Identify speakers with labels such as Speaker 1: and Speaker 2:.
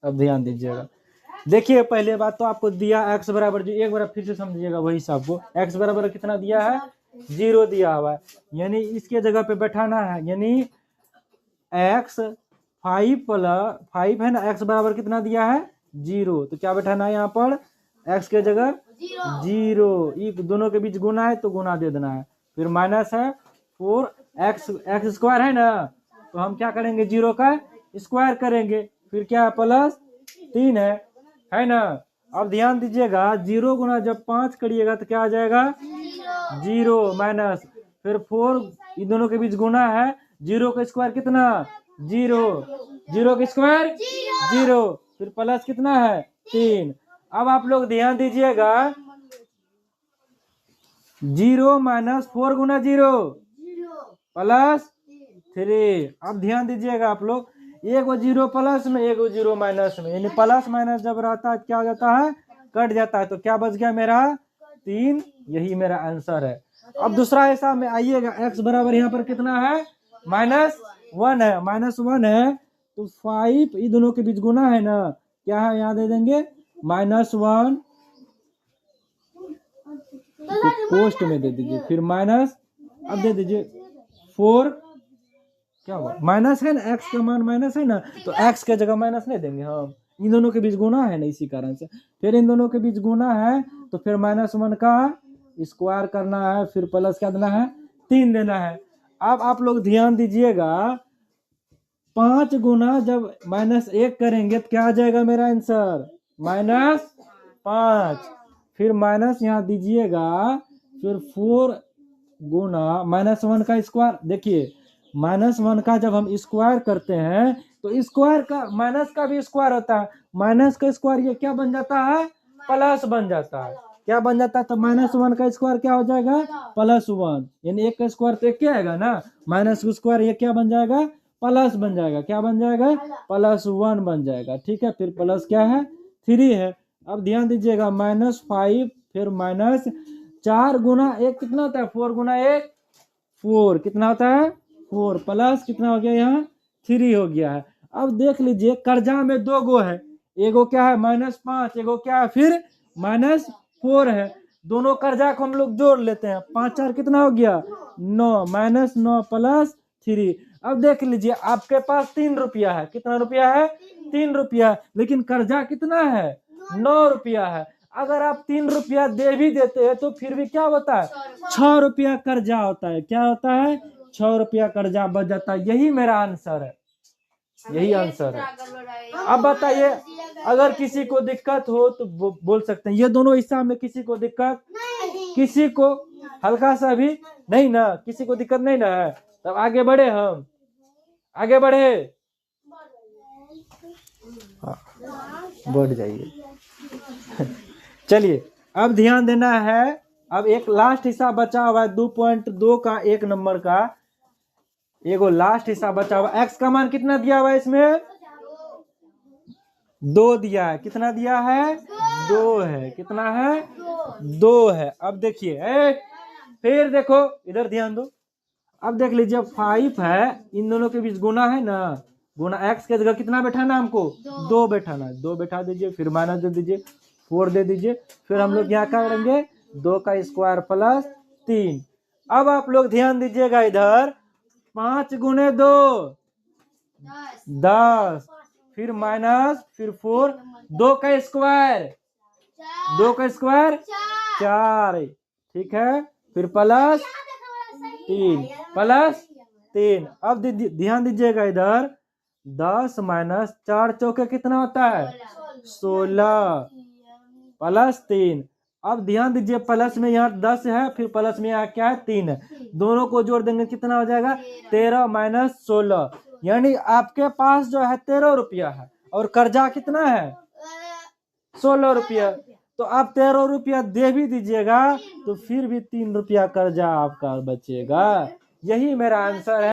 Speaker 1: अब ध्यान दीजिएगा, देखिए पहले बात तो आपको दिया x बराबर जो, एक बार फिर से समझिएगा वही हिसाब को। x बराबर कितना दिया है, 0 दिया हुआ है, यानी इसके जगह पे बैठाना है, यानी x 5 है ना, x बराबर कितना दिया है 0, तो क्या बैठाना है यहाँ पर, x के जगह 0, ये दोनों के बीच गुना है तो गुना दे देना है, फिर माइनस है 4x स्क्वायर है ना, तो हम क्या करेंगे 0 का स्क्वायर करेंगे, फिर क्या है प्लस 3 है ना। अब ध्यान दीजिएगा 0 गुना जब 5 करिएगा तो क्या आ जाएगा 0 माइनस, फिर 4 इन दोनों के बीच गुना है, 0 का स्क्वायर कितना 0, 0 का स्क्वायर 0, फिर प्लस कितना है 3। अब आप लोग ध्यान दीजिएगा 0 माइनस 4 गुना 0 प्लस 3। अब ध्यान दीजिएगा आप लोग, एगो 0 प्लस में एगो 0 माइनस में, यानी प्लस माइनस जब रहता है क्या हो जाता है, कट जाता है, तो क्या बच गया मेरा 3, यही मेरा आंसर है। अब दूसरा हिसाब में आइएगा, x बराबर यहाँ पर कितना है -1 है, -1 है तो 5 इन दोनों के बीच गुना है ना, क्या है यहाँ दे देंगे -1, पोस्ट में दे दीजिए, फिर माइनस, अब दे दीजिए 4, क्या हुआ माइनस है ना, x का मान माइनस है ना, तो x के जगह माइनस नहीं देंगे हम, इन दोनों के बीच गुना है ना, इसी कारण से फिर इन दोनों के बीच गुना है, तो फिर -1 का स्क्वायर करना है, फिर प्लस क्या देना है 3 देना है। अब आप लोग ध्यान दीजिएगा 5 गुना जब -1 करेंगे तो क्या आ जाएगा मेरा आंसर -5, फिर माइनस यहाँ दीजिएगा, फिर 4 गुना -1 का स्क्वायर, देखिए -1 का जब हम स्क्वायर करते हैं तो स्क्वायर का माइनस का भी स्क्वायर होता है, माइनस का स्क्वायर ये क्या बन जाता है प्लस बन जाता है, क्या बन जाता है, तो -1 का स्क्वायर क्या हो जाएगा +1, यानी एक का स्क्वायर तो एक क्या आएगा ना, माइनस का स्क्वायर ये क्या बन जाएगा प्लस बन जाएगा, क्या बन जाएगा +1 बन जाएगा, ठीक है। फिर प्लस क्या है 3 है। अब ध्यान दीजिएगा -5 फिर -4 गुना 1 कितना होता है, 4 गुना 1 4 कितना होता है 4, प्लस कितना हो गया यहाँ 3 हो गया है। अब देख लीजिए कर्जा में 2 गो है, एगो क्या है -5, एगो क्या है फिर -4 है, दोनों कर्जा को हम लोग जोड़ लेते हैं, 5 4 कितना हो गया 9, -9 प्लस 3। अब देख लीजिए आपके पास 3 रुपया है, कितना रुपया है 3 रुपया, लेकिन कर्जा कितना है 9 रुपया है, अगर आप 3 रुपया दे भी देते हैं तो फिर भी क्या होता है 6 रुपया कर्जा होता है, क्या होता है 6 रुपया कर्जा बच जाता है, यही मेरा आंसर है, यही आंसर है। अब बताइए अगर किसी को दिक्कत हो तो बोल सकते हैं, ये दोनों हिसाब में किसी को दिक्कत, किसी को हल्का सा भी नहीं ना, किसी को दिक्कत नहीं ना है, तब आगे बढ़े, हम आगे बढ़े, बढ़ जाइए चलिए अब ध्यान देना है, अब एक लास्ट हिस्सा बचा हुआ है 2.2 का 1 नंबर का, एगो लास्ट हिस्सा बचा हुआ, x का मान कितना दिया हुआ है इसमें 2 दिया है, कितना दिया है 2 है, कितना है 2 है। अब देखिए फिर देखो इधर ध्यान दो, अब देख लीजिए 5 है, इन दोनों के बीच गुना है ना, गुना x के जगह कितना बैठाना है हमको 2 बैठाना है, 2 बैठा दीजिए, फिर माइनस दे दीजिए 4 दे दीजिए, फिर हम लोग यहाँ क्या करेंगे 2 का स्क्वायर प्लस 3। अब आप लोग ध्यान दीजिएगा इधर 5 गुने 2 10, फिर माइनस, फिर 4, 2 का स्क्वायर 4, ठीक है, फिर प्लस 3 अब ध्यान दीजिएगा इधर 10 माइनस 4 चौके कितना होता है 16 प्लस 3। अब ध्यान दीजिए प्लस में यहाँ 10 है, फिर प्लस में यहाँ क्या है 3 है, दोनों को जोड़ देंगे कितना हो जाएगा 13 माइनस 16, यानी आपके पास जो है 13 रुपया है और कर्जा कितना है 16 रुपया, तो आप 13 रुपया दे भी दीजिएगा तो फिर भी 3 रुपया कर्जा आपका बचेगा, यही मेरा आंसर है।